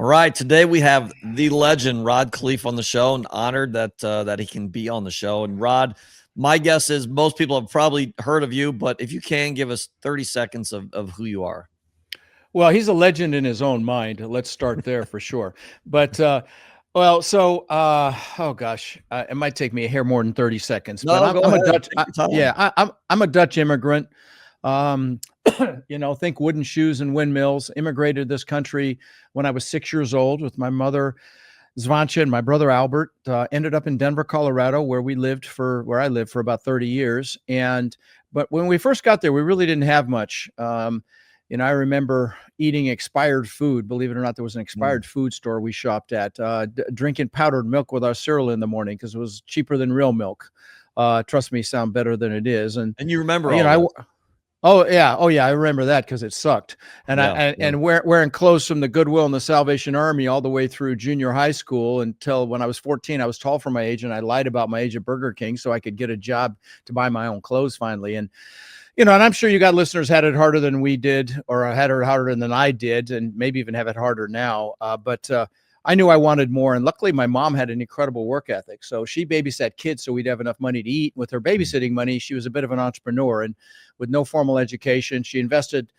right, today we have the legend Rod Khleif on the show, and honored that he can be on the show. And Rod, my guess is most people have probably heard of you, but if you can give us 30 seconds of who you are. Well, he's a legend in his own mind. Let's start there for sure. But oh gosh, it might take me a hair more than 30 seconds. But No, go I'm a ahead. Dutch. Take your time. I'm a Dutch immigrant. Um, think wooden shoes and windmills. Immigrated this country when I was 6 years old with my mother Zvancha and my brother Albert. Ended up in Denver, Colorado, where I lived for about 30 years. But when we first got there, we really didn't have much. I remember eating expired food. Believe it or not, there was an expired food store we shopped at, drinking powdered milk with our cereal in the morning because it was cheaper than real milk. Trust me, sound better than it is. And you remember all this. Oh yeah, I remember that because it sucked. And wearing clothes from the Goodwill and the Salvation Army all the way through junior high school until when I was 14. I was tall for my age, and I lied about my age at Burger King so I could get a job to buy my own clothes finally. And and I'm sure you got listeners had it harder than we did, or had it harder than I did, and maybe even have it harder now. But I knew I wanted more. And luckily, my mom had an incredible work ethic. So she babysat kids so we'd have enough money to eat. With her babysitting money, she was a bit of an entrepreneur. And with no formal education, she invested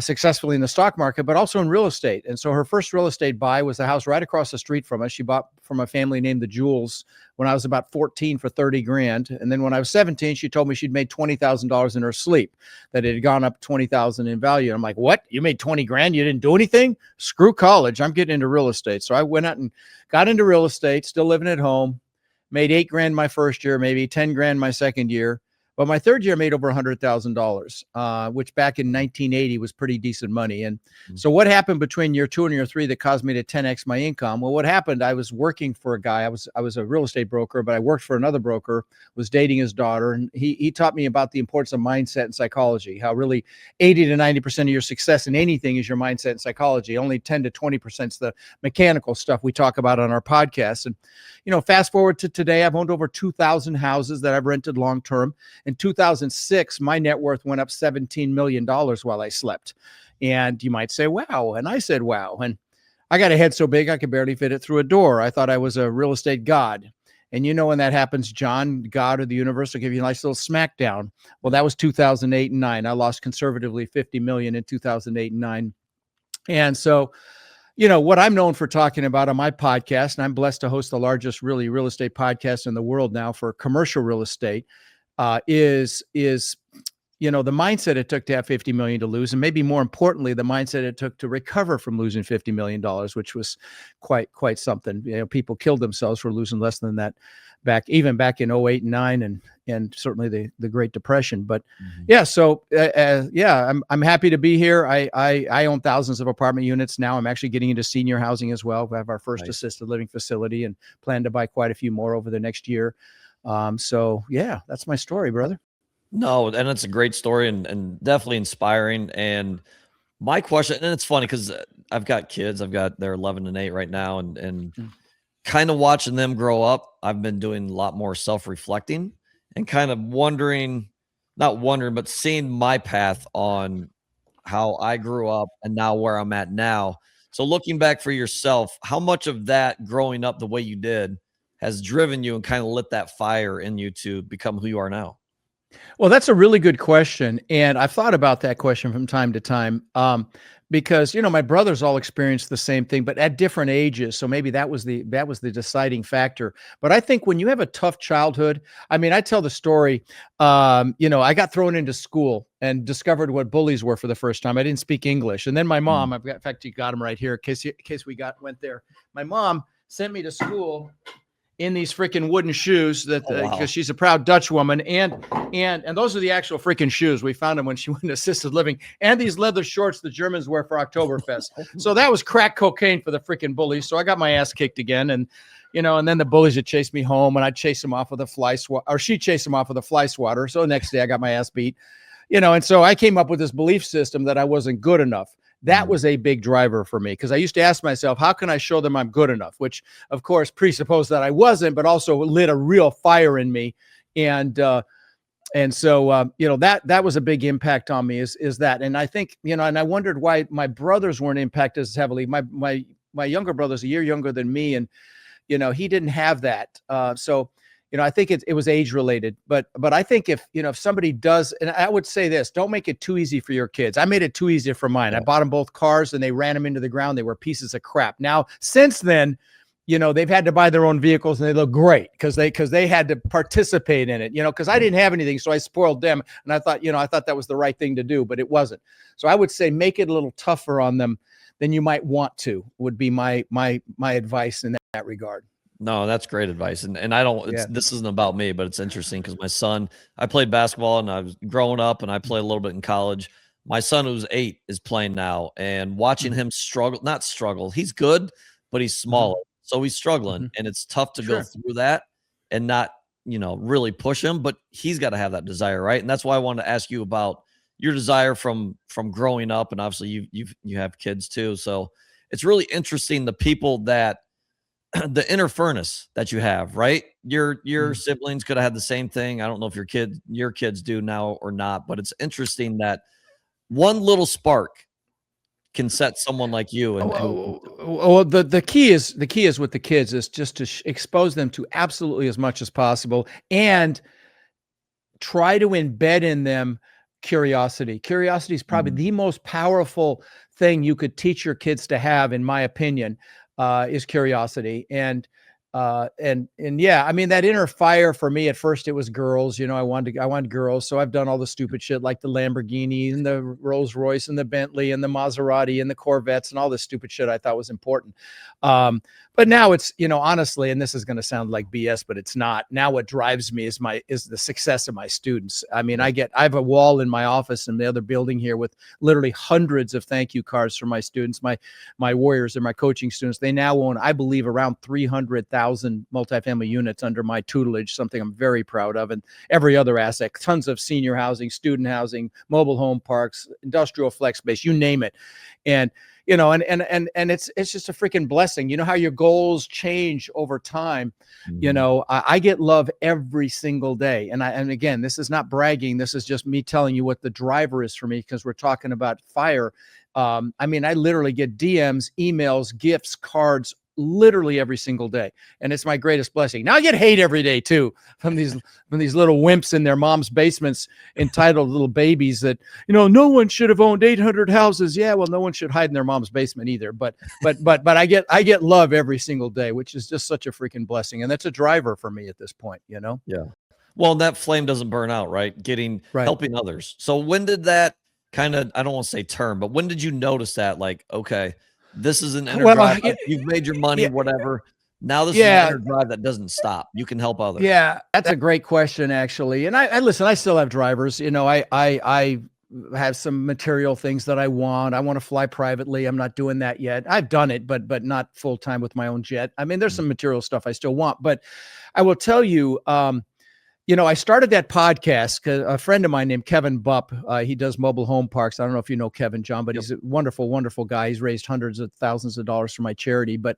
successfully in the stock market, but also in real estate. And so her first real estate buy was the house right across the street from us. She bought from a family named the Jules when I was about 14 for 30 grand. And then when I was 17, she told me she'd made $20,000 in her sleep, that it had gone up 20,000 in value. And I'm like, what? You made 20 grand? You didn't do anything? Screw college. I'm getting into real estate. So I went out and got into real estate, still living at home, made 8 grand my first year, maybe 10 grand my second year. But my third year made over $100,000, which back in 1980 was pretty decent money. And so what happened between year 2 and year 3 that caused me to 10x my income? Well, what happened? I was working for a guy. I was a real estate broker, but I worked for another broker, was dating his daughter. And he taught me about the importance of mindset and psychology, how really 80 to 90% of your success in anything is your mindset and psychology. Only 10 to 20% is the mechanical stuff we talk about on our podcast. And, fast forward to today, I've owned over 2,000 houses that I've rented long-term. In 2006, my net worth went up $17 million while I slept. And you might say, wow. And I said, wow. And I got a head so big I could barely fit it through a door. I thought I was a real estate god. And when that happens, John, God or the universe will give you a nice little smackdown. Well, that was 2008 and 9. I lost conservatively 50 million in 2008 and 9. And so, what I'm known for talking about on my podcast, and I'm blessed to host the largest really real estate podcast in the world now for commercial real estate, is the mindset it took to have 50 million to lose, and maybe more importantly, the mindset it took to recover from losing $50 million, which was quite something. People killed themselves for losing less than that back in 08 and 9, and certainly the Great Depression. But I'm happy to be here. I own thousands of apartment units now. I'm actually getting into senior housing as well. We have our first assisted living facility and plan to buy quite a few more over the next year. That's my story, brother. No, and it's a great story and definitely inspiring. And my question, and it's funny because I've got kids, they're 11 and 8 right now, and kind of watching them grow up. I've been doing a lot more self-reflecting and kind of but seeing my path on how I grew up and now where I'm at now. So looking back for yourself, how much of that growing up the way you did has driven you and kind of lit that fire in you to become who you are now? Well, that's a really good question. And I've thought about that question from time to time, because, my brothers all experienced the same thing, but at different ages. So maybe that was the deciding factor. But I think when you have a tough childhood, I tell the story, I got thrown into school and discovered what bullies were for the first time. I didn't speak English. And then my mom, in fact, you got them right here in case we went there. My mom sent me to school in these freaking wooden shoes because she's a proud Dutch woman. And those are the actual freaking shoes. We found them when she went to assisted living, and these leather shorts the Germans wear for Oktoberfest. So that was crack cocaine for the freaking bullies. So I got my ass kicked again. And, and then the bullies would chase me home, and I'd chase them off with a fly swatter, or she'd chase them off with a fly swatter. So the next day I got my ass beat, and so I came up with this belief system that I wasn't good enough. That was a big driver for me, because I used to ask myself, how can I show them I'm good enough? Which, of course, presupposed that I wasn't, but also lit a real fire in me. And so that was a big impact on me is that. And I think, and I wondered why my brothers weren't impacted as heavily. My my younger brother's a year younger than me, and he didn't have that. So I think it was age related, but I think if somebody does, and I would say this, don't make it too easy for your kids. I made it too easy for mine. I bought them both cars and they ran them into the ground. They were pieces of crap. Now, since then, they've had to buy their own vehicles and they look great because they had to participate in it, because I didn't have anything. So I spoiled them. And I thought that was the right thing to do, but it wasn't. So I would say make it a little tougher on them than you might want to, would be my advice in that regard. No, that's great advice. And I don't, this isn't about me, but it's interesting because my son, I played basketball and I was growing up and I played a little bit in college. My son, who's 8, is playing now, and watching him not struggle. He's good, but he's smaller. So he's struggling, and it's tough to go through that and not, really push him, but he's got to have that desire. Right. And that's why I wanted to ask you about your desire from growing up. And obviously you have kids too. So it's really interesting, the people that, the inner furnace that you have, right? Your siblings could have had the same thing. I don't know if your kids do now or not, but it's interesting that one little spark can set someone like you. Well, the key is with the kids is just to expose them to absolutely as much as possible and try to embed in them curiosity. Curiosity is probably the most powerful thing you could teach your kids to have, in my opinion. Is curiosity. And yeah, I mean, that inner fire for me, at first it was girls, I wanted girls. So I've done all the stupid shit like the Lamborghini and the Rolls Royce and the Bentley and the Maserati and the Corvettes and all this stupid shit I thought was important. But now it's, honestly, and this is going to sound like BS, but it's not. Now what drives me is the success of my students. I mean, I have a wall in my office in the other building here with literally hundreds of thank you cards from my students, my warriors and my coaching students. They now own, I believe, around 300,000 multifamily units under my tutelage, something I'm very proud of, and every other asset, tons of senior housing, student housing, mobile home parks, industrial flex space, you name it. And and it's just a freaking blessing. You know how your goals change over time. I get love every single day. And again, this is not bragging. This is just me telling you what the driver is for me, because we're talking about fire. I mean, I literally get DMs, emails, gifts, cards, literally every single day, and it's my greatest blessing. Now I get hate every day too from these little wimps in their mom's basements, entitled little babies that no one should have owned 800 houses. Yeah, well, no one should hide in their mom's basement either. But I get love every single day, which is just such a freaking blessing, and that's a driver for me at this point. Yeah. Well, that flame doesn't burn out, right? Helping others. So when did that kind of, I don't want to say turn, but when did you notice that, like, okay, this is an inner drive. You've made your money, whatever. Now this is an inner drive that doesn't stop. You can help others. Yeah, that's a great question, actually. And I listen, I still have drivers. I have some material things that I want. I want to fly privately. I'm not doing that yet. I've done it, but not full time with my own jet. I mean, there's some material stuff I still want, but I will tell you, I started that podcast because a friend of mine named Kevin Bupp, he does mobile home parks. I don't know if you know Kevin, John, but he's a wonderful, wonderful guy. He's raised hundreds of thousands of dollars for my charity. But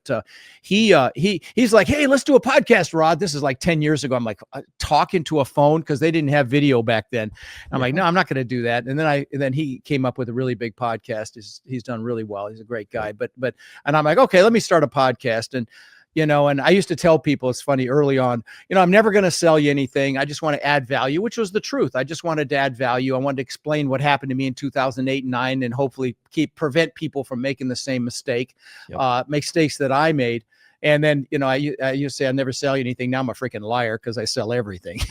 he's like, hey, let's do a podcast, Rod. This is like 10 years ago. I'm like, talking to a phone, because they didn't have video back then. I'm like, no, I'm not going to do that. And then he came up with a really big podcast. He's done really well. He's a great guy. And I'm like, okay, let me start a podcast. And and I used to tell people, it's funny, early on, I'm never going to sell you anything. I just want to add value, which was the truth. I just wanted to add value. I wanted to explain what happened to me in 2008 and 2009, and hopefully prevent people from making the same mistakes that I made. And then, I used to say I never sell you anything. Now I'm a freaking liar, because I sell everything,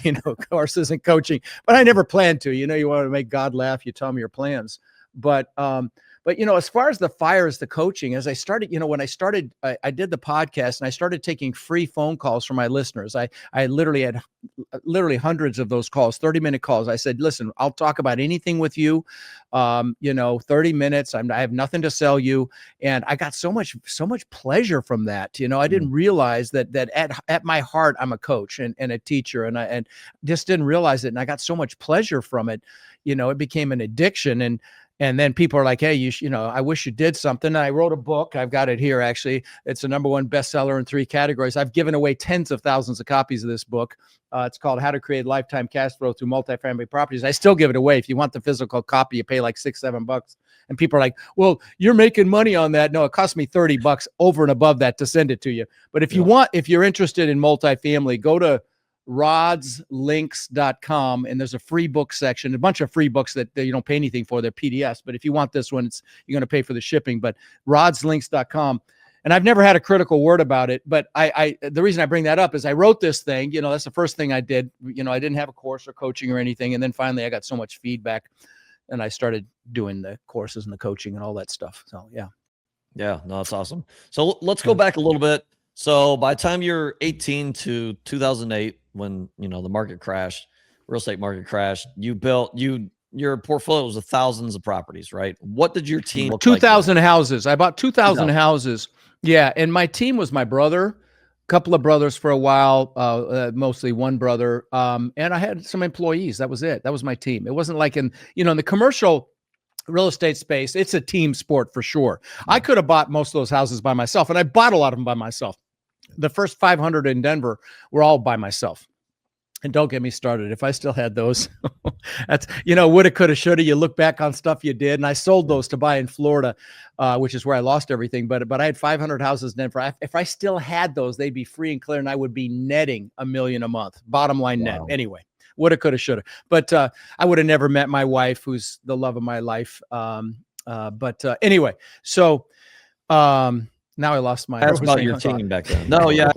courses and coaching, but I never planned to. You want to make God laugh, you tell me your plans. But as far as the fires, the coaching, as I started, when I started, I did the podcast and I started taking free phone calls from my listeners. I literally had hundreds of those calls, 30-minute calls. I said, listen, I'll talk about anything with you. 30 minutes. I have nothing to sell you. And I got so much pleasure from that. I didn't realize that at my heart, I'm a coach and a teacher, and I just didn't realize it. And I got so much pleasure from it. It became an addiction. And then people are like, hey, you know, I wish you did something. And I wrote a book. I've got it here, actually. It's a #1 bestseller in 3 categories. I've given away tens of thousands of copies of this book. It's called How to Create Lifetime Cash Flow Through Multifamily Properties. I still give it away. If you want the physical copy, you pay like $6, $7. And people are like, well, you're making money on that. No, it cost me $30 over and above that to send it to you. But if if you're interested in multifamily, go to rodslinks.com, and there's a free book section, a bunch of free books that you don't pay anything for. They're PDFs, but if you want this one, you're going to pay for the shipping. But rodslinks.com, and I've never had a critical word about it, but the reason I bring that up is I wrote this thing, you know, that's the first thing I did. You know, I didn't have a course or coaching or anything, and then finally I got so much feedback and I started doing the courses and the coaching and all that stuff. So no, that's awesome. So let's go back a little bit. So by the time you're 18 to 2008, when, you know, the market crashed, real estate market crashed, you built, your portfolio was of thousands of properties, right? What did your team look 2,000 houses. I bought 2,000 houses. Yeah. And my team was my brother, a couple of brothers for a while, mostly one brother. And I had some employees. That was it. That was my team. It wasn't like in the commercial real estate space, it's a team sport for sure. I could have bought most of those houses by myself, and I bought a lot of them by myself. The first 500 in Denver were all by myself. And don't get me started. If I still had those, that's, woulda, coulda, shoulda. You look back on stuff you did. And I sold those to buy in Florida, which is where I lost everything. But I had 500 houses in Denver. If I still had those, they'd be free and clear, and I would be netting $1 million a month. Bottom line net. Anyway, woulda, coulda, shoulda. But I would have never met my wife, who's the love of my life. Anyway, so now I lost my. Ask about your team back then. No, yeah.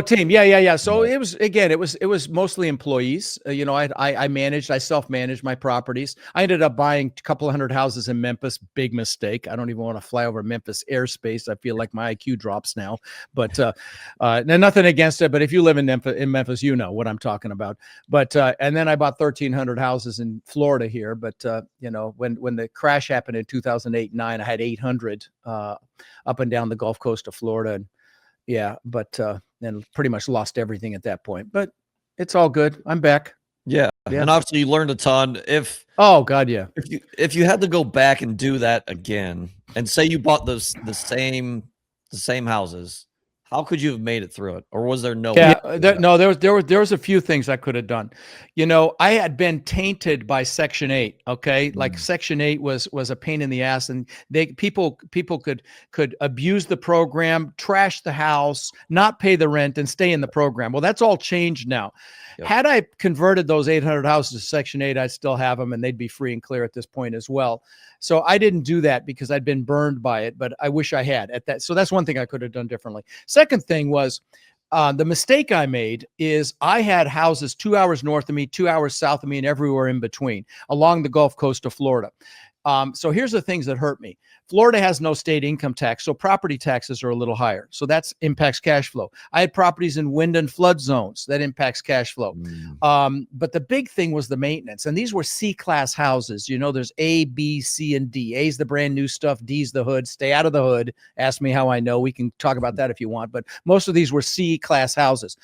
Team. Yeah. So it was mostly employees. I self-managed my properties. I ended up buying a couple of hundred houses in Memphis. Big mistake. I don't even want to fly over Memphis airspace. I feel like my IQ drops now, but nothing against it. But if you live in Memphis, you know what I'm talking about. But, and then I bought 1,300 houses in Florida here. But, when the crash happened in 2008-9, I had 800 up and down the Gulf Coast of Florida. And, then pretty much lost everything at that point, but it's all good. I'm back. Yeah. And obviously you learned a ton. Oh God. Yeah. If you had to go back and do that again and say you bought the same houses, how could you have made it through it? Or was there no way? There was a few things I could have done. I had been tainted by Section 8. Okay. Like Section 8 was a pain in the ass, and people could abuse the program, trash the house, not pay the rent, and stay in the program. Well, that's all changed now. Yep. Had I converted those 800 houses to Section 8, I'd still have them, and they'd be free and clear at this point as well. So I didn't do that because I'd been burned by it, but I wish I had at that. So that's one thing I could have done differently. Second thing was the mistake I made is I had houses 2 hours north of me, 2 hours south of me, and everywhere in between along the Gulf Coast of Florida. So here's the things that hurt me. Florida has no state income tax, so property taxes are a little higher. So that impacts cash flow. I had properties in wind and flood zones. That impacts cash flow. But the big thing was the maintenance. And these were C-class houses. There's A, B, C, and D. A is the brand new stuff. D's the hood. Stay out of the hood. Ask me how I know. We can talk about that if you want. But most of these were C-class houses.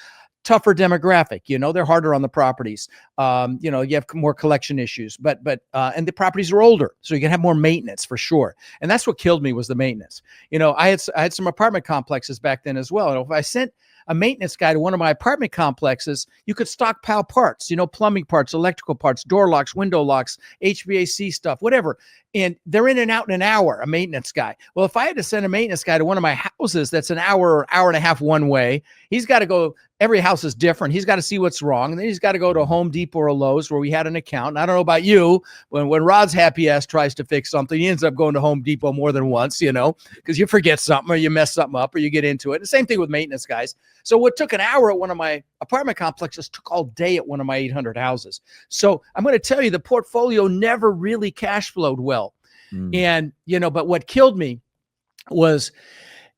Tougher demographic, they're harder on the properties. You have more collection issues, but and the properties are older, so you can have more maintenance for sure. And that's what killed me was the maintenance. I had some apartment complexes back then as well. And if I sent a maintenance guy to one of my apartment complexes, you could stockpile parts, plumbing parts, electrical parts, door locks, window locks, HVAC stuff, whatever. And they're in and out in an hour, a maintenance guy. Well, if I had to send a maintenance guy to one of my houses that's an hour or hour and a half one way, he's got to go. Every house is different. He's got to see what's wrong. And then he's got to go to Home Depot or Lowe's where we had an account. And I don't know about you, when Rod's happy ass tries to fix something, he ends up going to Home Depot more than once, because you forget something or you mess something up or you get into it. The same thing with maintenance guys. So what took an hour at one of my apartment complexes took all day at one of my 800 houses. So I'm going to tell you, the portfolio never really cash flowed well. And, but what killed me was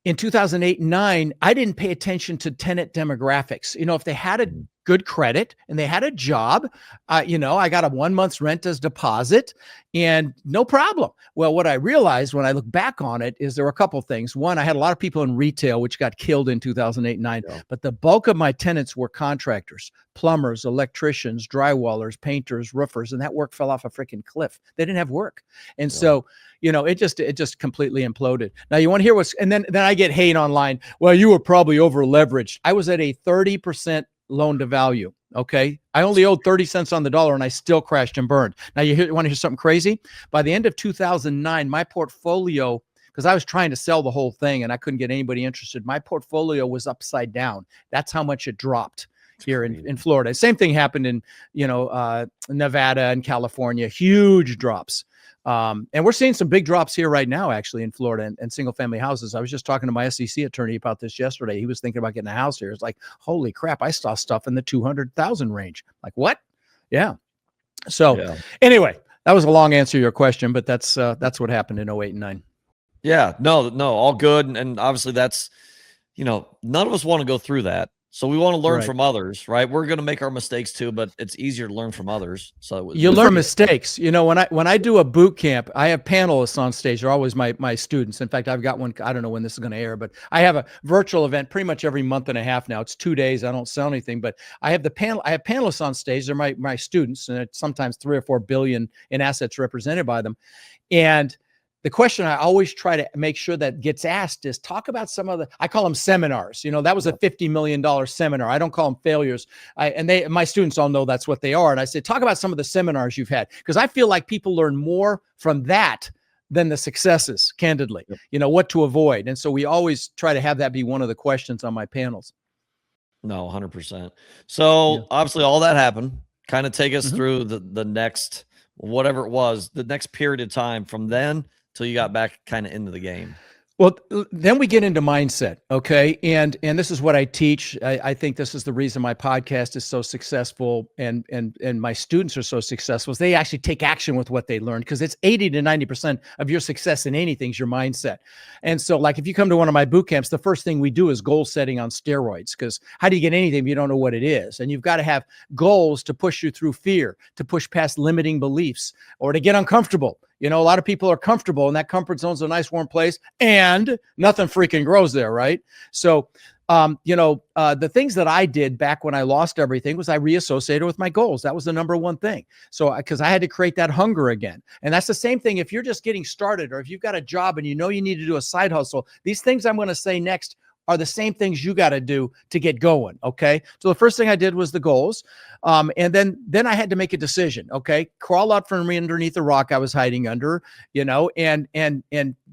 in 2008 and 9, I didn't pay attention to tenant demographics. If they had good credit and they had a job. I got a 1 month's rent as deposit and no problem. Well, what I realized when I look back on it is there were a couple of things. One, I had a lot of people in retail, which got killed in 2008 and 9, but the bulk of my tenants were contractors, plumbers, electricians, drywallers, painters, roofers, and that work fell off a freaking cliff. They didn't have work. And so, it just completely imploded. Now you want to hear and then I get hate online. Well, you were probably over leveraged. I was at a 30% loan to value. Okay. I only owed 30 cents on the dollar and I still crashed and burned. Now you want to hear something crazy? By the end of 2009, my portfolio, because I was trying to sell the whole thing and I couldn't get anybody interested, my portfolio was upside down. That's how much it dropped here in Florida. Same thing happened in, Nevada and California, huge drops. And we're seeing some big drops here right now, actually, in Florida and single family houses. I was just talking to my SEC attorney about this yesterday. He was thinking about getting a house here. It's like, holy crap, I saw stuff in the 200,000 range. Like, what? Yeah. So anyway, that was a long answer to your question, but that's what happened in 08 and 9. Yeah, no, all good. And obviously that's, none of us want to go through that. So we want to learn from others, right? We're going to make our mistakes too, but it's easier to learn from others. So you learn mistakes. When I do a boot camp, I have panelists on stage. They're always my students. In fact, I've got one. I don't know when this is going to air, but I have a virtual event pretty much every month and a half now. It's 2 days. I don't sell anything, but I have panelists on stage. They're my students, and it's sometimes 3 or 4 billion in assets represented by them. And the question I always try to make sure that gets asked is talk about I call them seminars. That was a $50 million seminar. I don't call them failures. My students all know that's what they are. And I said, talk about some of the seminars you've had, because I feel like people learn more from that than the successes, candidly, what to avoid. And so we always try to have that be one of the questions on my panels. No, 100%. So obviously all that happened. Kind of take us through the next, whatever it was, the next period of time from then till you got back kind of into the game. Well, then we get into mindset. Okay. And this is what I teach. I think this is the reason my podcast is so successful and my students are so successful is they actually take action with what they learn, because it's 80 to 90% of your success in anything is your mindset. And so like, if you come to one of my boot camps, the first thing we do is goal setting on steroids, because how do you get anything if you don't know what it is? And you've got to have goals to push you through fear, to push past limiting beliefs, or to get uncomfortable. A lot of people are comfortable, and that comfort zone's a nice warm place, and nothing freaking grows there, right? So, the things that I did back when I lost everything was I reassociated with my goals. That was the number one thing. So, because I had to create that hunger again. And that's the same thing if you're just getting started, or if you've got a job and you need to do a side hustle. These things I'm going to say next are the same things you got to do to get going. Okay. So the first thing I did was the goals. And then I had to make a decision. Okay. Crawl out from underneath the rock I was hiding under, and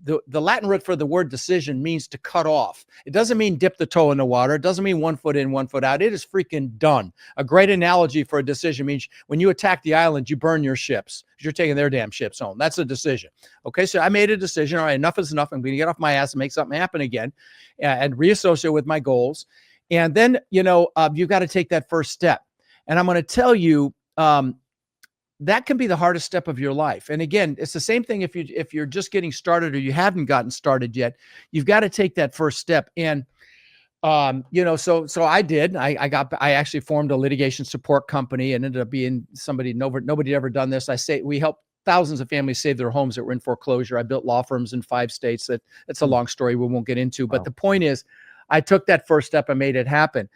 the Latin root for the word decision means to cut off. It doesn't mean dip the toe in the water. It doesn't mean 1 foot in, 1 foot out. It is freaking done. A great analogy for a decision means when you attack the island, you burn your ships. You're taking their damn ships home. That's a decision. Okay. So I made a decision. All right, enough is enough. I'm going to get off my ass and make something happen again and reassociate with my goals. And then, you've got to take that first step. And I'm going to tell you, that can be the hardest step of your life. And again, it's the same thing if you're just getting started or you haven't gotten started yet. You've got to take that first step. And so I did. I actually formed a litigation support company and ended up being nobody had ever done this. We helped thousands of families save their homes that were in foreclosure. I built law firms in 5 states. That's a long story we won't get into. But the point is, I took that first step and made it happen.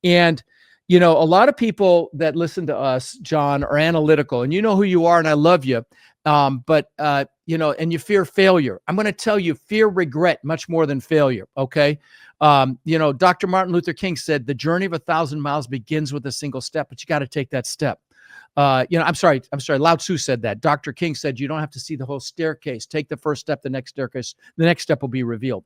And a lot of people that listen to us, John, are analytical, and you know who you are, and I love you. But and you fear failure. I'm going to tell you, fear regret much more than failure. Okay. Dr. Martin Luther King said the journey of 1,000 miles begins with a single step, but you got to take that step. I'm sorry. Lao Tzu said that. Dr. King said, you don't have to see the whole staircase. Take the first step, the next step will be revealed.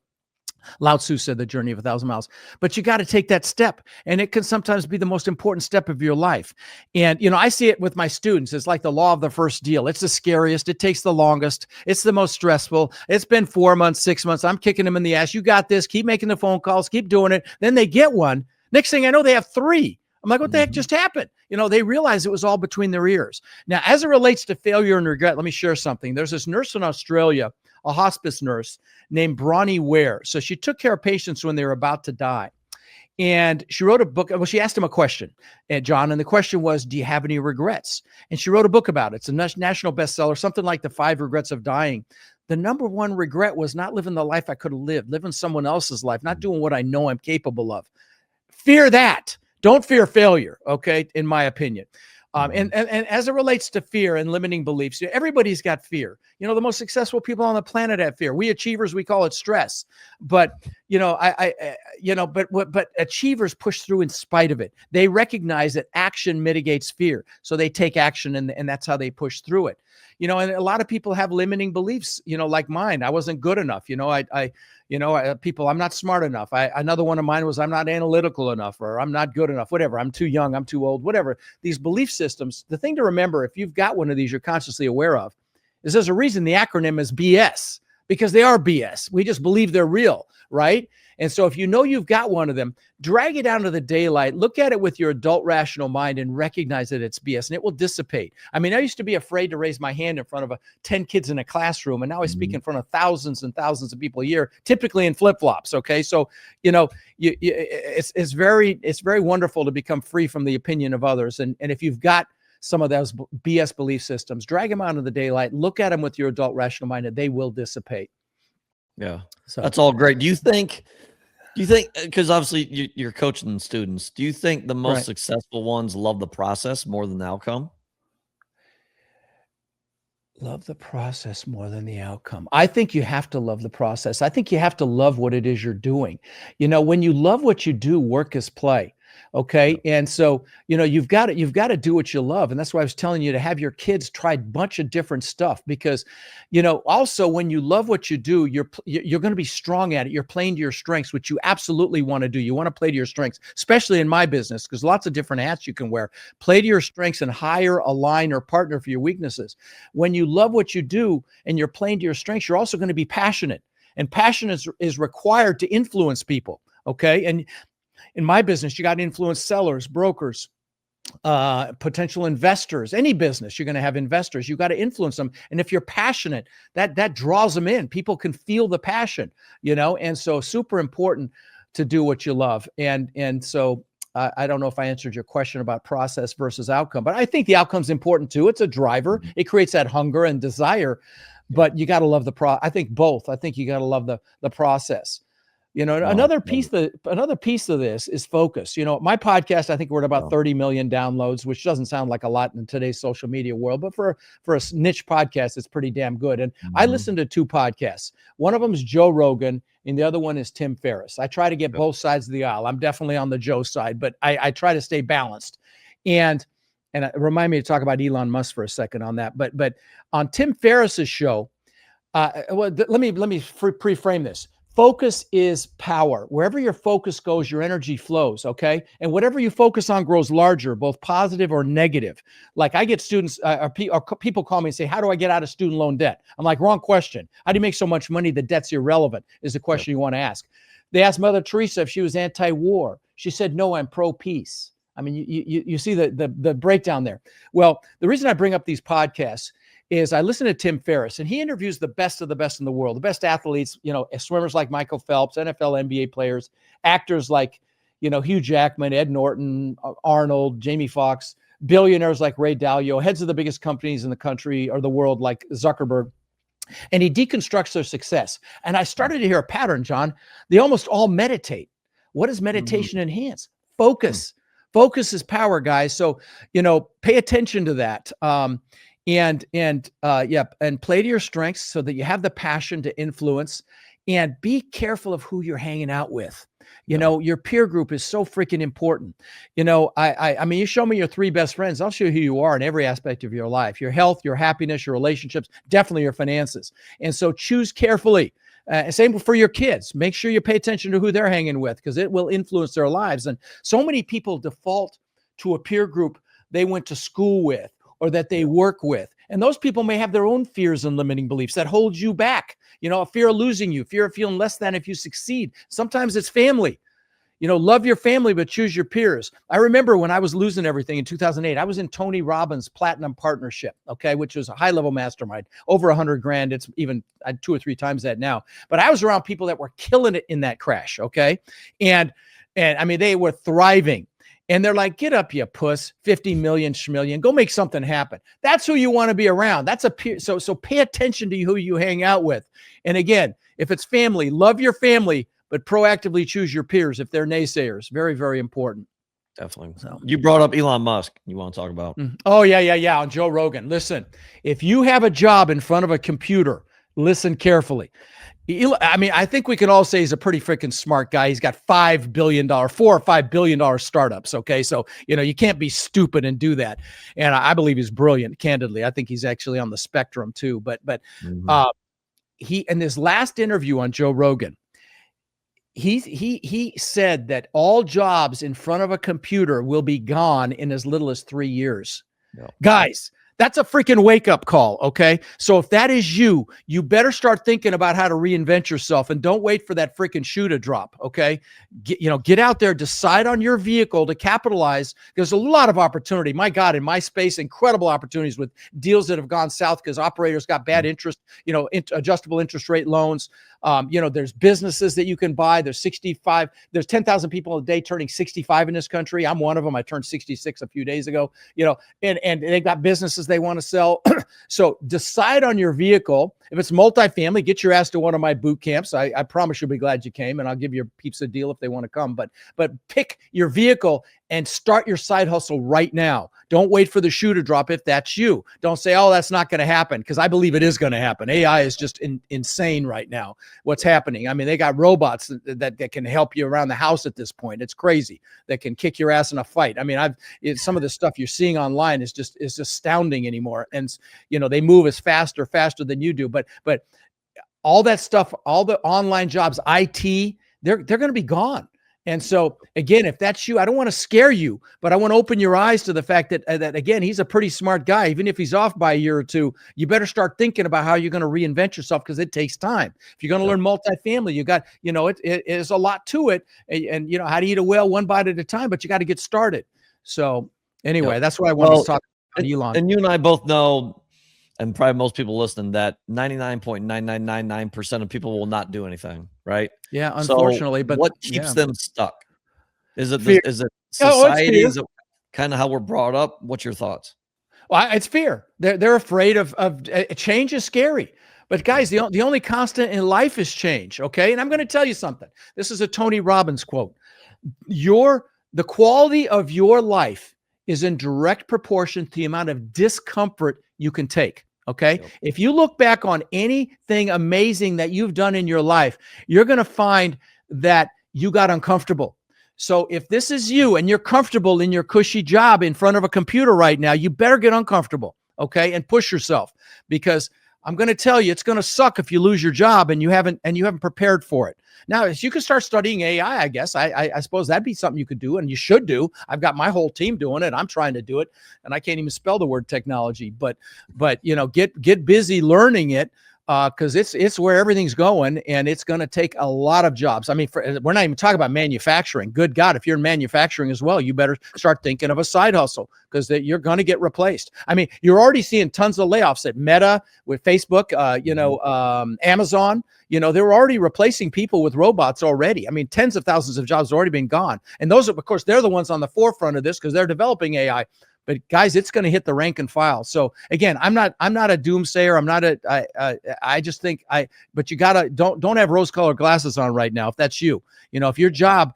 Lao Tzu said the journey of 1,000 miles, but you got to take that step, and it can sometimes be the most important step of your life. And, I see it with my students. It's like the law of the first deal. It's the scariest. It takes the longest. It's the most stressful. It's been 4 months, 6 months. I'm kicking them in the ass. You got this. Keep making the phone calls. Keep doing it. Then they get one. Next thing I know, they have 3. I'm like, what the heck just happened? They realized it was all between their ears. Now, as it relates to failure and regret, let me share something. There's this nurse in Australia, a hospice nurse named Bronnie Ware. So she took care of patients when they were about to die. And she wrote a book. Well, she asked him a question, John, and the question was, do you have any regrets? And she wrote a book about it. It's a national bestseller, something like The 5 Regrets of Dying. The number one regret was not living the life I could have lived, living someone else's life, not doing what I know I'm capable of. Fear that. Don't fear failure, okay, in my opinion. And as it relates to fear and limiting beliefs, everybody's got fear. The most successful people on the planet have fear. We achievers, we call it stress. But but achievers push through in spite of it. They recognize that action mitigates fear, so they take action, and that's how they push through it. And a lot of people have limiting beliefs. Like mine. I wasn't good enough. People, I'm not smart enough. Another one of mine was I'm not analytical enough, or I'm not good enough, whatever. I'm too young, I'm too old, whatever. These belief systems, the thing to remember, if you've got one of these you're consciously aware of, is there's a reason the acronym is BS, because they are BS. We just believe they're real, right? And so if you've got one of them, drag it out into the daylight, look at it with your adult rational mind and recognize that it's BS, and it will dissipate. I mean, I used to be afraid to raise my hand in front of 10 kids in a classroom, and now I speak in front of thousands and thousands of people a year, typically in flip-flops, okay? So, it's very wonderful to become free from the opinion of others. And if you've got some of those BS belief systems, drag them out into the daylight, look at them with your adult rational mind, and they will dissipate. Yeah, so that's all great. Do you think, because obviously you're coaching students, do you think the most successful ones love the process more than the outcome? Love the process more than the outcome. I think you have to love the process. I think you have to love what it is you're doing. When you love what you do, work is play. Okay. And so, you've got to do what you love. And that's why I was telling you to have your kids try a bunch of different stuff, because, also when you love what you do, you're going to be strong at it. You're playing to your strengths, which you absolutely want to do. You want to play to your strengths, especially in my business, because lots of different hats you can wear. Play to your strengths and hire, align, or partner for your weaknesses. When you love what you do and you're playing to your strengths, you're also going to be passionate, and passion is required to influence people. Okay. And in my business, you got to influence sellers, brokers, potential investors. Any business, you're going to have investors. You got to influence them. And if you're passionate, that draws them in. People can feel the passion, and so super important to do what you love. And so I don't know if I answered your question about process versus outcome, but I think the outcome's important too. It's a driver. It creates that hunger and desire, but you got to love I think both. I think you got to love the process. Another piece of this is focus. My podcast, I think we're at about 30 million downloads, which doesn't sound like a lot in today's social media world, but for a niche podcast, it's pretty damn good. And I listen to 2 podcasts. One of them is Joe Rogan, and the other one is Tim Ferriss. I try to get both sides of the aisle. I'm definitely on the Joe side, but I try to stay balanced. And remind me to talk about Elon Musk for a second on that. But on Tim Ferriss's show, let me pre-frame this. Focus is power. Wherever your focus goes, your energy flows, okay? And whatever you focus on grows larger, both positive or negative. Like I get students, or people call me and say, how do I get out of student loan debt? I'm like, wrong question. How do you make so much money that debt's irrelevant is the question you want to ask. They asked Mother Teresa if she was anti-war. She said, no, I'm pro-peace. I mean, you see the breakdown there. Well, the reason I bring up these podcasts is I listen to Tim Ferriss, and he interviews the best of the best in the world, the best athletes, swimmers like Michael Phelps, NFL, NBA players, actors like, Hugh Jackman, Ed Norton, Arnold, Jamie Foxx, billionaires like Ray Dalio, heads of the biggest companies in the country or the world like Zuckerberg. And he deconstructs their success. And I started to hear a pattern, John. They almost all meditate. What does meditation enhance? Focus. Focus is power, guys. So, pay attention to that. And play to your strengths so that you have the passion to influence, and be careful of who you're hanging out with. Your peer group is so freaking important. I mean, you show me your 3 best friends, I'll show you who you are in every aspect of your life, your health, your happiness, your relationships, definitely your finances. And so choose carefully. Same for your kids. Make sure you pay attention to who they're hanging with, because it will influence their lives. And so many people default to a peer group they went to school with, or that they work with. And those people may have their own fears and limiting beliefs that hold you back. A fear of losing you, fear of feeling less than if you succeed. Sometimes it's family. Love your family, but choose your peers. I remember when I was losing everything in 2008, I was in Tony Robbins' Platinum Partnership, okay, which was a high-level mastermind, over $100,000. It's even 2 or 3 times that now. But I was around people that were killing it in that crash, okay? And And I mean, they were thriving. And they're like, get up, you puss, 50 million schmillion, go make something happen. That's who you want to be around. That's a peer. So pay attention to who you hang out with. And again, if it's family, love your family, but proactively choose your peers if they're naysayers. Very, very important. Definitely. So you brought up Elon Musk. You want to talk about? Oh, yeah. On Joe Rogan. Listen, if you have a job in front of a computer, listen carefully. I mean, I think we can all say he's a pretty freaking smart guy. He's got $4 or $5 billion startups. Okay. So, you can't be stupid and do that. And I believe he's brilliant, candidly. I think he's actually on the spectrum too. But he, in his last interview on Joe Rogan, he said that all jobs in front of a computer will be gone in as little as 3 years. Yep. Guys, that's a freaking wake-up call, okay? So if that is you better start thinking about how to reinvent yourself, and don't wait for that freaking shoe to drop, okay? Get out there, decide on your vehicle to capitalize. There's a lot of opportunity. My God, in my space, incredible opportunities with deals that have gone south because operators got bad interest, adjustable interest rate loans. There's businesses that you can buy. There's 10,000 people a day turning 65 in this country. I'm one of them. I turned 66 a few days ago, and they've got businesses they want to sell. So decide on your vehicle. If it's multifamily, get your ass to one of my boot camps. I promise you'll be glad you came, and I'll give your peeps a deal if they want to come. But pick your vehicle and start your side hustle right now. Don't wait for the shoe to drop if that's you. Don't say, oh, that's not going to happen, because I believe it is going to happen. AI is just insane right now, what's happening. I mean, they got robots that can help you around the house at this point. It's crazy. That can kick your ass in a fight. I mean, some of the stuff you're seeing online is just astounding anymore. And, they move as faster than you do. But all that stuff, all the online jobs, IT, they're going to be gone. And so, again, if that's you, I don't want to scare you, but I want to open your eyes to the fact that again, he's a pretty smart guy. Even if he's off by a year or two, you better start thinking about how you're going to reinvent yourself, because it takes time. If you're going to learn multifamily, you got, it is a lot to it. And how to eat a whale one bite at a time, but you got to get started. So anyway, that's what I wanted to talk about Elon. And you and I both know, and probably most people listening, that 99.9999% of people will not do anything, right? Yeah, unfortunately. So but what keeps them stuck? Is it fear. Is it society? Is it kind of how we're brought up? What's your thoughts? Well, it's fear. They're afraid of change is scary. But guys, the only constant in life is change. Okay, and I'm going to tell you something. This is a Tony Robbins quote. The quality of your life is in direct proportion to the amount of discomfort you can take. Okay. Yep. If you look back on anything amazing that you've done in your life, you're going to find that you got uncomfortable. So if this is you and you're comfortable in your cushy job in front of a computer right now, you better get uncomfortable. Okay. And push yourself, because I'm going to tell you, it's going to suck if you lose your job and you haven't prepared for it. Now, if you can start studying AI, I guess I suppose that'd be something you could do, and you should do. I've got my whole team doing it. I'm trying to do it, and I can't even spell the word technology. But get busy learning it, because it's where everything's going, and it's going to take a lot of jobs. I mean, we're not even talking about manufacturing. Good God, if you're in manufacturing as well, you better start thinking of a side hustle, because you're going to get replaced. I mean, you're already seeing tons of layoffs at Meta, with Facebook, Amazon. They're already replacing people with robots already. I mean, tens of thousands of jobs have already been gone. And those, of course, they're the ones on the forefront of this, because they're developing AI. But guys, it's going to hit the rank and file. So again, I'm not a doomsayer. I just think but you gotta, don't have rose-colored glasses on right now. If that's you, if your job,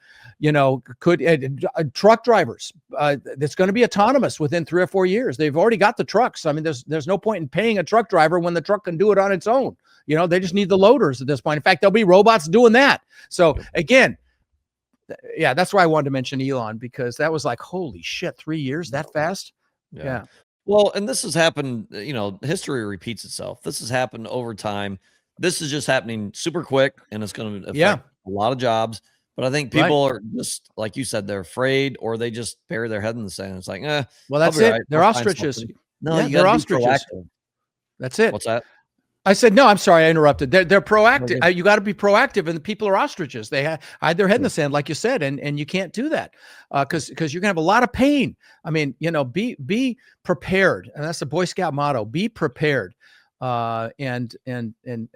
could truck drivers, that's going to be autonomous within 3 or 4 years. They've already got the trucks. I mean, there's no point in paying a truck driver when the truck can do it on its own. They just need the loaders at this point. In fact, there'll be robots doing that. So again, yeah, that's why I wanted to mention Elon, because that was like, holy shit, 3 years that fast. Yeah. Well, and this has happened, history repeats itself. This has happened over time. This is just happening super quick, and it's going to affect a lot of jobs. But I think people are just, like you said, they're afraid, or they just bury their head in the sand. It's like, well, that's it. Right. They're ostriches. No, they're ostriches. That's it. What's that? I said, no, I'm sorry, I interrupted. They're proactive. Okay. You got to be proactive, and the people are ostriches. They hide their head in the sand, like you said, and you can't do that, because you're gonna have a lot of pain. I mean, be prepared, and that's the Boy Scout motto: be prepared. And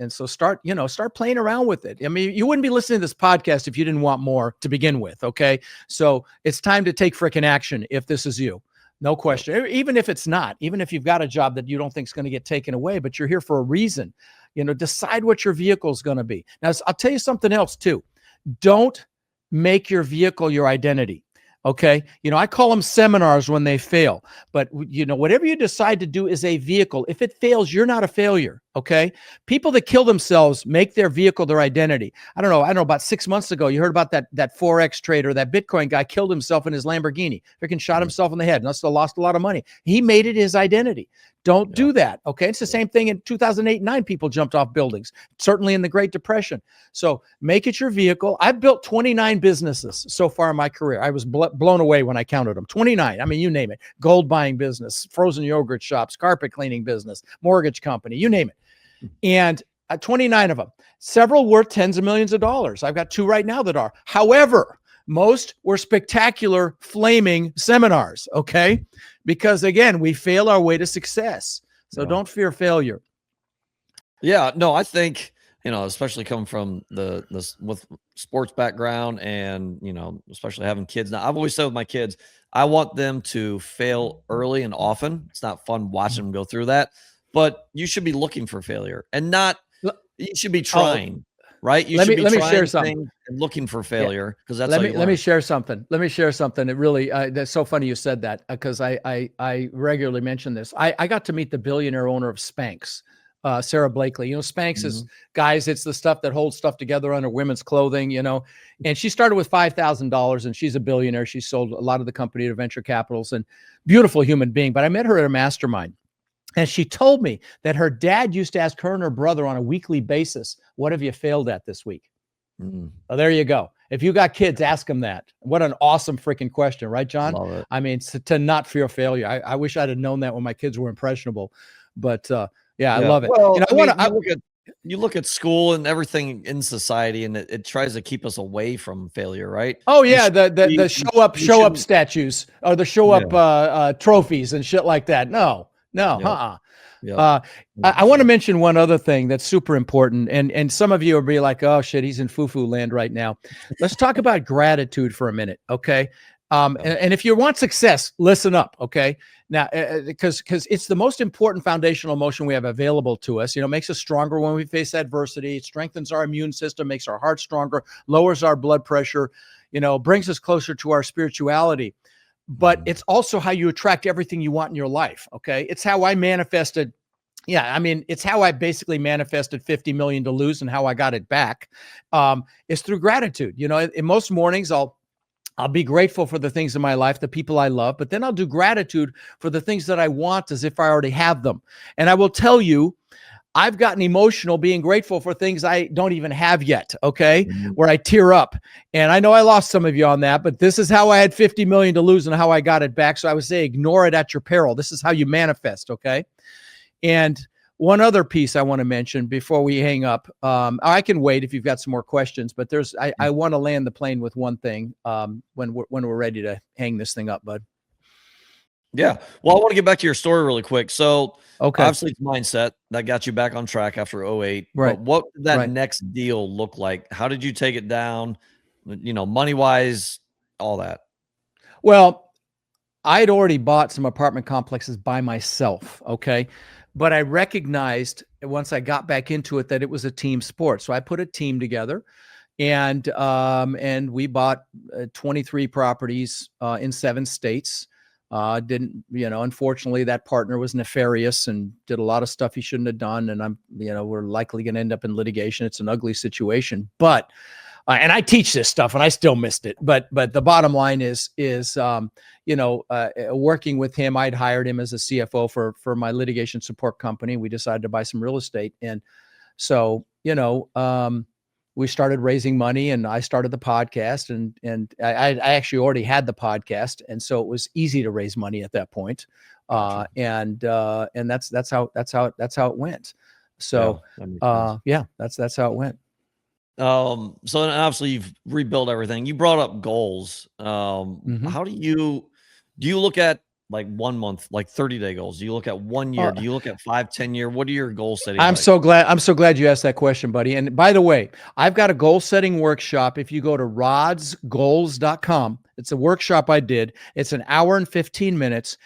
so start playing around with it. I mean, you wouldn't be listening to this podcast if you didn't want more to begin with. Okay. So it's time to take freaking action if this is you. No question. Even if it's not, even if you've got a job that you don't think is going to get taken away, but you're here for a reason, decide what your vehicle is going to be. Now, I'll tell you something else too. Don't make your vehicle your identity. Okay. I call them seminars when they fail, but whatever you decide to do is a vehicle. If it fails, you're not a failure. Okay. People that kill themselves make their vehicle their identity. I don't know. About 6 months ago, you heard about that Forex trader, that Bitcoin guy killed himself in his Lamborghini, freaking shot himself in the head and also lost a lot of money. He made it his identity. Don't do that. Okay. It's the same thing in 2008 and 9. People jumped off buildings, certainly in the Great Depression. So make it your vehicle. I've built 29 businesses so far in my career. I was blown away when I counted them. 29. I mean, you name it. Gold buying business, frozen yogurt shops, carpet cleaning business, mortgage company, you name it. And 29 of them, several worth tens of millions of dollars. I've got 2 right now that are. However, most were spectacular, flaming seminars, okay? Because again, we fail our way to success. So don't fear failure. Yeah, no, I think, especially coming from this with sports background and, especially having kids. Now, I've always said with my kids, I want them to fail early and often. It's not fun watching them go through that, but you should be looking for failure and not, you should be trying. Right. You should be trying things and looking for failure because that's how you learn. Let me share something. It really, that's so funny you said that because I regularly mention this. I got to meet the billionaire owner of Spanx, Sarah Blakely. Spanx is, guys, it's the stuff that holds stuff together under women's clothing, and she started with $5,000 and she's a billionaire. She sold a lot of the company to venture capitals and beautiful human being. But I met her at a mastermind. And she told me that her dad used to ask her and her brother on a weekly basis, what have you failed at this week? Oh, there you go. If you got kids, ask them that. What an awesome freaking question, right, John? Love it. I mean, to not fear failure. I wish I'd have known that when my kids were impressionable, but I love it. Well, you look at school and everything in society, and it tries to keep us away from failure, right? Oh yeah, the show up statues or the show up trophies and shit like that. No. I want to mention one other thing that's super important. And some of you will be like, oh shit, he's in foo-foo land right now. Let's talk about gratitude for a minute. Okay. And if you want success, listen up. Okay. Now, because it's the most important foundational emotion we have available to us. It makes us stronger when we face adversity. It strengthens our immune system, makes our heart stronger, lowers our blood pressure, brings us closer to our spirituality. But it's also how you attract everything you want in your life. Okay. It's how I manifested. Yeah. I mean, it's how I basically manifested 50 million to lose and how I got it back. Is through gratitude. In most mornings, I'll be grateful for the things in my life, the people I love, but then I'll do gratitude for the things that I want as if I already have them. And I will tell you, I've gotten emotional being grateful for things I don't even have yet, okay, where I tear up. And I know I lost some of you on that, but this is how I had 50 million to lose and how I got it back. So I would say ignore it at your peril. This is how you manifest, okay? And one other piece I want to mention before we hang up, I can wait if you've got some more questions, but I want to land the plane with one thing when we're ready to hang this thing up, bud. Yeah. Well, I want to get back to your story really quick. So obviously it's mindset that got you back on track after 08. Right. But what did that next deal look like? How did you take it down? Money wise, all that. Well, I'd already bought some apartment complexes by myself. Okay. But I recognized once I got back into it that it was a team sport. So I put a team together and we bought 23 properties in 7 states. Unfortunately that partner was nefarious and did a lot of stuff he shouldn't have done. And we're likely going to end up in litigation. It's an ugly situation, but, and I teach this stuff and I still missed it, but the bottom line is working with him, I'd hired him as a CFO for my litigation support company. We decided to buy some real estate. And so, we started raising money and I started the podcast and I actually already had the podcast. And so it was easy to raise money at that point. And that's how it went. So, that's how it went. So then obviously you've rebuilt everything. You brought up goals. How do you look at like 1 month, like 30-day goals? Do you look at 1 year? Do you look at 5, 10-year? What are your goal setting I'm like? so glad you asked that question, buddy. And by the way, I've got a goal setting workshop. If you go to rodsgoals.com, it's a workshop I did. It's an hour and 15 minutes.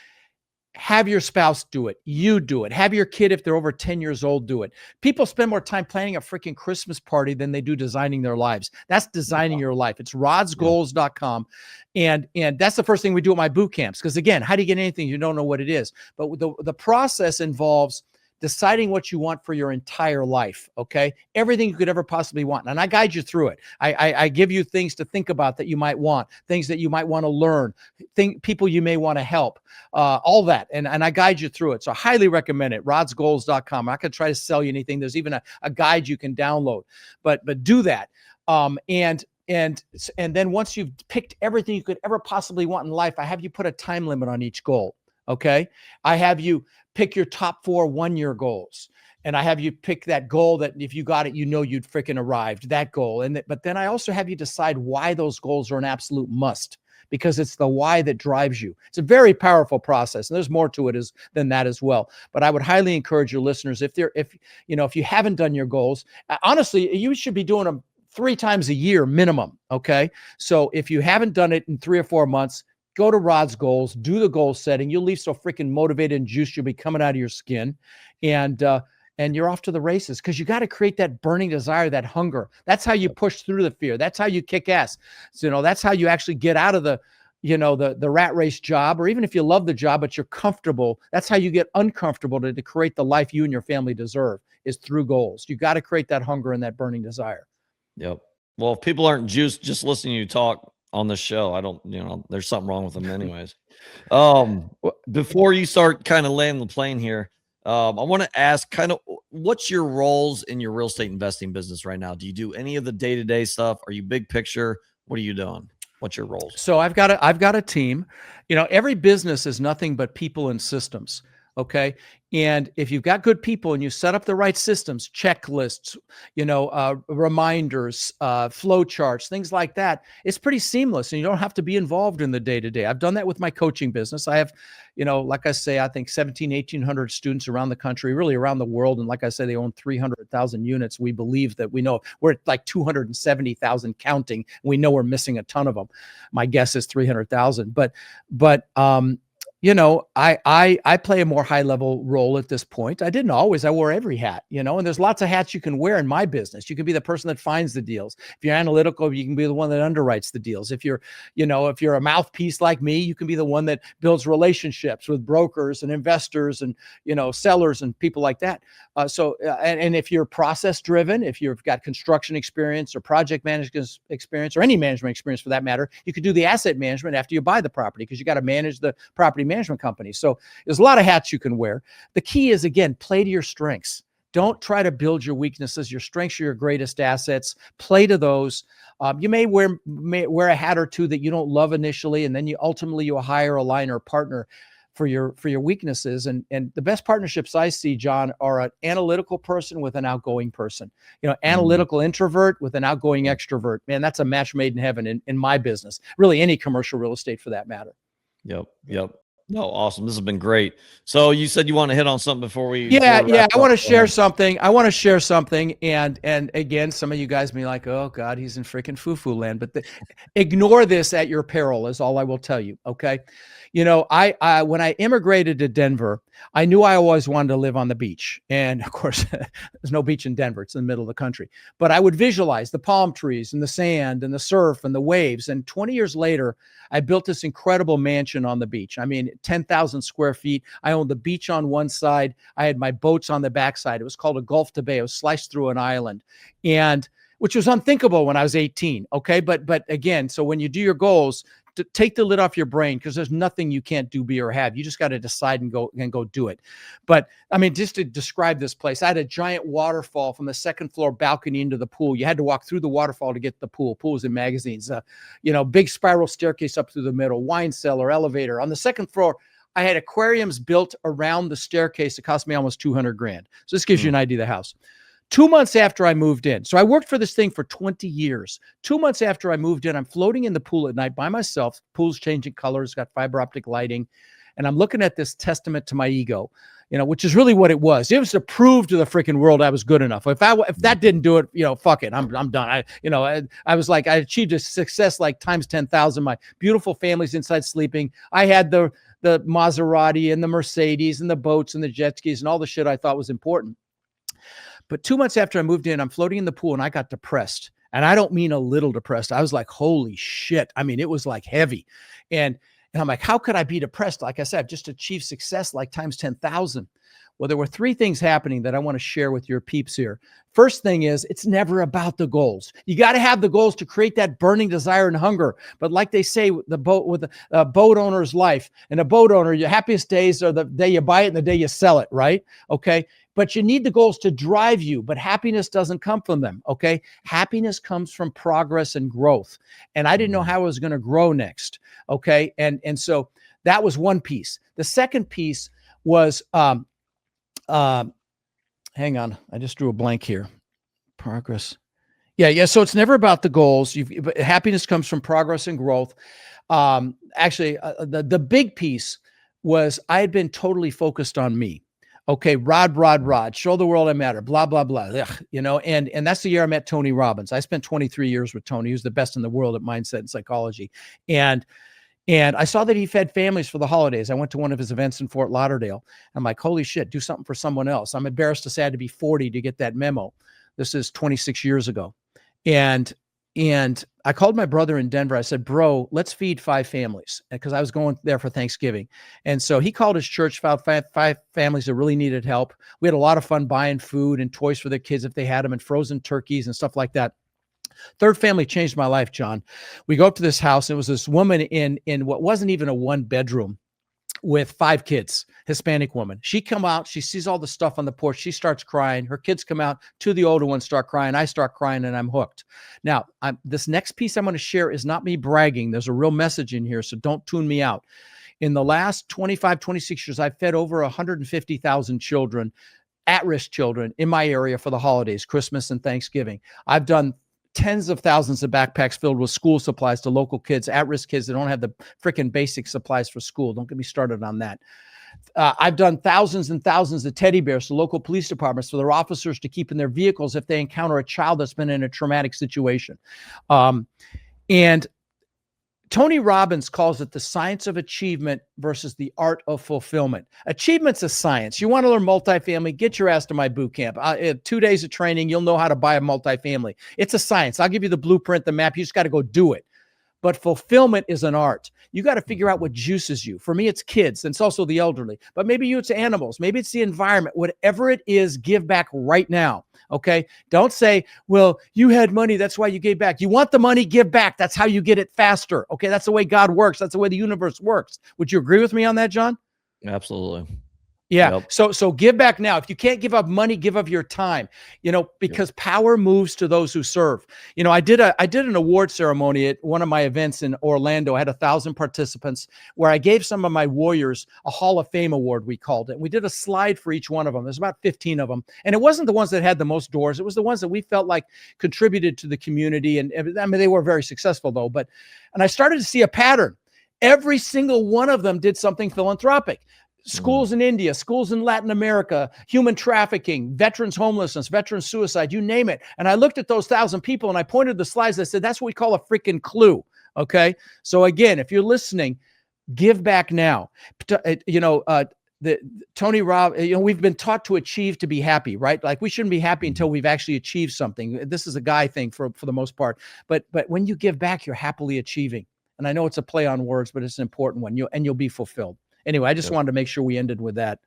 Have your spouse do it. You do it. Have your kid, if they're over 10 years old, do it. People spend more time planning a freaking Christmas party than they do designing their lives. That's designing your life. It's rodsgoals.com. And that's the first thing we do at my boot camps. Because again, how do you get anything you don't know what it is? But the process involves deciding what you want for your entire life. Okay. Everything you could ever possibly want. And I guide you through it. I give you things to think about that you might want, things that you might want to learn, people you may want to help, all that. And I guide you through it. So I highly recommend it. rodsgoals.com. I'm not going to try to sell you anything. There's even a guide you can download, but do that. And then once you've picked everything you could ever possibly want in life, I have you put a time limit on each goal. Okay. I have you pick your top 4 1-year goals. And I have you pick that goal that if you got it, you'd freaking arrived, that goal. But then I also have you decide why those goals are an absolute must, because it's the why that drives you. It's a very powerful process. And there's more to it than that as well. But I would highly encourage your listeners, if you haven't done your goals, honestly, you should be doing them 3 times a year minimum. Okay. So if you haven't done it in 3 or 4 months, go to Rod's Goals, do the goal setting. You'll leave so freaking motivated and juiced, you'll be coming out of your skin. And you're off to the races, because you got to create that burning desire, that hunger. That's how you push through the fear. That's how you kick ass. So, that's how you actually get out of the rat race job, or even if you love the job, but you're comfortable. That's how you get uncomfortable to create the life you and your family deserve, is through goals. You got to create that hunger and that burning desire. Yep. Well, if people aren't juiced just listening to you talk on the show, I don't, there's something wrong with them anyways. Before you start kind of laying the plane here, I want to ask kind of what's your roles in your real estate investing business right now? Do you do any of the day-to-day stuff? Are you big picture? What are you doing? What's your roles? So I've got a team. Every business is nothing but people and systems. Okay. And if you've got good people and you set up the right systems, checklists, reminders, flow charts, things like that, it's pretty seamless, and you don't have to be involved in the day-to-day. I've done that with my coaching business. I have, like I say, I think 1,800 students around the country, really around the world. And like I say, they own 300,000 units. We believe that we're at like 270,000 counting. We know we're missing a ton of them. My guess is 300,000, but I play a more high level role at this point. I didn't always. I wore every hat, and there's lots of hats you can wear in my business. You can be the person that finds the deals. If you're analytical, you can be the one that underwrites the deals. If you're a mouthpiece like me, you can be the one that builds relationships with brokers and investors and, sellers and people like that. And if you're process driven, if you've got construction experience or project management experience or any management experience for that matter, you could do the asset management after you buy the property, because you got to manage the property management company. So there's a lot of hats you can wear. The key is, again, play to your strengths. Don't try to build your weaknesses. Your strengths are your greatest assets. Play to those. You may wear a hat or two that you don't love initially, and then you'll hire a line or partner for your weaknesses. And the best partnerships I see, John, are an analytical person with an outgoing person. Analytical introvert with an outgoing extrovert. Man, that's a match made in heaven in my business. Really, any commercial real estate for that matter. Yep. No, awesome. This has been great. So you said you want to hit on something before we. Yeah. I want to share something. And again, some of you guys may be like, oh God, he's in freaking foo-foo land, but ignore this at your peril is all I will tell you. Okay. I when I immigrated to Denver, I knew I always wanted to live on the beach. And of course, there's no beach in Denver. It's in the middle of the country. But I would visualize the palm trees and the sand and the surf and the waves. And 20 years later, I built this incredible mansion on the beach. I mean, 10,000 square feet. I owned the beach on one side. I had my boats on the backside. It was called a Gulf to Bay. It was sliced through an island, and which was unthinkable when I was 18. Okay. But again, so when you do your goals, to take the lid off your brain, because there's nothing you can't do, be, or have. You just got to decide and go do it. But I mean, just to describe this place, I had a giant waterfall from the second floor balcony into the pool. You had to walk through the waterfall to get to the pool. Pools in magazines, big spiral staircase up through the middle, wine cellar, elevator. On the second floor, I had aquariums built around the staircase. It cost me almost $200,000. So this gives you an idea of the house. 2 months after I moved in, so I worked for this thing for 20 years. 2 months after I moved in, I'm floating in the pool at night by myself. Pool's changing colors, got fiber optic lighting. And I'm looking at this testament to my ego, which is really what it was. It was to prove to the freaking world I was good enough. If that didn't do it, fuck it, I'm done. I was like, I achieved a success like times 10,000. My beautiful family's inside sleeping. I had the Maserati and the Mercedes and the boats and the jet skis and all the shit I thought was important. But 2 months after I moved in, I'm floating in the pool and I got depressed. And I don't mean a little depressed. I was like, holy shit. I mean, it was like heavy. And I'm like, how could I be depressed? Like I said, I've just achieved success like times 10,000. Well, there were 3 things happening that I want to share with your peeps here. First thing is, it's never about the goals. You got to have the goals to create that burning desire and hunger. But like they say, the boat owner's life, and a boat owner, your happiest days are the day you buy it and the day you sell it, right? Okay. But you need the goals to drive you, but happiness doesn't come from them. Okay. Happiness comes from progress and growth. And I didn't know how I was going to grow next. Okay. And so that was one piece. The second piece was, hang on. I just drew a blank here. Progress. Yeah. So it's never about the goals. But happiness comes from progress and growth. Actually, the big piece was I had been totally focused on me. Okay, Rod, show the world I matter, blah, blah, blah. Ugh, and that's the year I met Tony Robbins. I spent 23 years with Tony. He was the best in the world at mindset and psychology. And I saw that he fed families for the holidays. I went to one of his events in Fort Lauderdale. I'm like, holy shit, do something for someone else. I'm embarrassed to say I had to be 40 to get that memo. This is 26 years ago. And I called my brother in Denver. I said, bro, let's feed 5 families, because I was going there for Thanksgiving. And so he called his church, found 5 families that really needed help. We had a lot of fun buying food and toys for their kids if they had them, and frozen turkeys and stuff like that. Third family changed my life, John. We go up to this house, and it was this woman in what wasn't even a 1-bedroom with 5 kids, Hispanic woman. She come out, she sees all the stuff on the porch. She starts crying. Her kids come out, 2 of the older ones start crying. I start crying, and I'm hooked. Now, this next piece I'm going to share is not me bragging. There's a real message in here, so don't tune me out. In the last 25, 26 years, I've fed over 150,000 children, at-risk children in my area for the holidays, Christmas and Thanksgiving. I've done tens of thousands of backpacks filled with school supplies to local kids, at-risk kids that don't have the freaking basic supplies for school. Don't get me started on that. I've done thousands and thousands of teddy bears to local police departments for their officers to keep in their vehicles if they encounter a child that's been in a traumatic situation. And Tony Robbins calls it the science of achievement versus the art of fulfillment. Achievement's a science. You want to learn multifamily, get your ass to my boot camp. 2 days of training, you'll know how to buy a multifamily. It's a science. I'll give you the blueprint, the map. You just got to go do it. But fulfillment is an art. You got to figure out what juices you. For me, it's kids, and it's also the elderly. But maybe it's animals. Maybe it's the environment. Whatever it is, give back right now. Okay? Don't say, well, you had money, that's why you gave back. You want the money, give back. That's how you get it faster. Okay? That's the way God works. That's the way the universe works. Would you agree with me on that, John? Absolutely. Yeah. Yep. So give back now. If you can't give up money, give up your time, because power moves to those who serve. I did an award ceremony at one of my events in Orlando. I had 1,000 participants where I gave some of my warriors a Hall of Fame award, we called it. We did a slide for each one of them. There's about 15 of them. And it wasn't the ones that had the most doors. It was the ones that we felt like contributed to the community. And I mean, they were very successful though, and I started to see a pattern. Every single one of them did something philanthropic. Schools in India, schools in Latin America, human trafficking, veterans homelessness, veterans suicide, you name it. And I looked at those 1,000 people and I pointed the slides. I said, that's what we call a freaking clue. Okay. So again, if you're listening, give back now. Tony Robbins, we've been taught to achieve to be happy, right? Like we shouldn't be happy until we've actually achieved something. This is a guy thing for the most part. But when you give back, you're happily achieving. And I know it's a play on words, but it's an important one. You'll be fulfilled. Anyway, I just wanted to make sure we ended with that.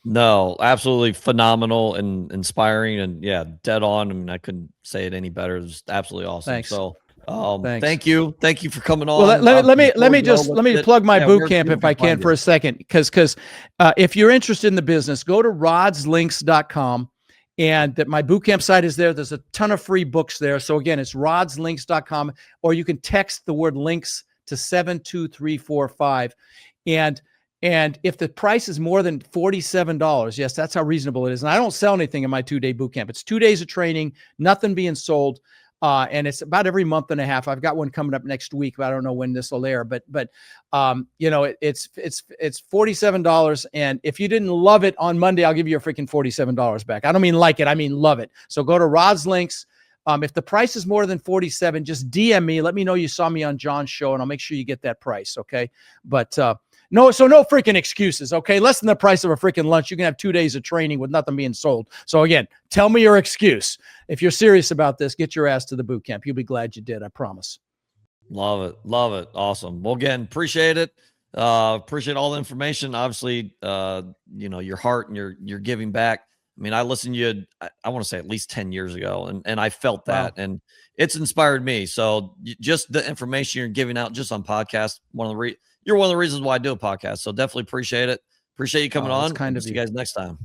No, absolutely phenomenal and inspiring, and yeah, dead on. I mean, I couldn't say it any better. It was absolutely awesome. Thanks. So, thanks. Thank you for coming on. Well, let me plug my boot camp if I can for a second, because if you're interested in the business, go to rodslinks.com. And that my bootcamp site is there. There's a ton of free books there. So again, it's rodslinks.com, or you can text the word links to 72345. And if the price is more than $47, yes, that's how reasonable it is. And I don't sell anything in my 2-day boot camp. It's 2 days of training, nothing being sold. And it's about every month and a half. I've got one coming up next week, but I don't know when this will air. But it's $47. And if you didn't love it on Monday, I'll give you your freaking $47 back. I don't mean like it, I mean love it. So go to Rod's links. If the price is more than 47, just DM me. Let me know you saw me on John's show, and I'll make sure you get that price. Okay. But no freaking excuses. Okay. Less than the price of a freaking lunch. You can have 2 days of training with nothing being sold. So again, tell me your excuse. If you're serious about this, get your ass to the boot camp. You'll be glad you did. I promise. Love it. Love it. Awesome. Well, again, appreciate it. Appreciate all the information. Obviously, your heart and your giving back. I mean, I listened to you, I want to say at least 10 years ago, and I felt that, and it's inspired me. So just the information you're giving out just on podcasts, you're one of the reasons why I do a podcast. So definitely appreciate it. Appreciate you coming on. Kind of see you guys next time.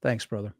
Thanks, brother.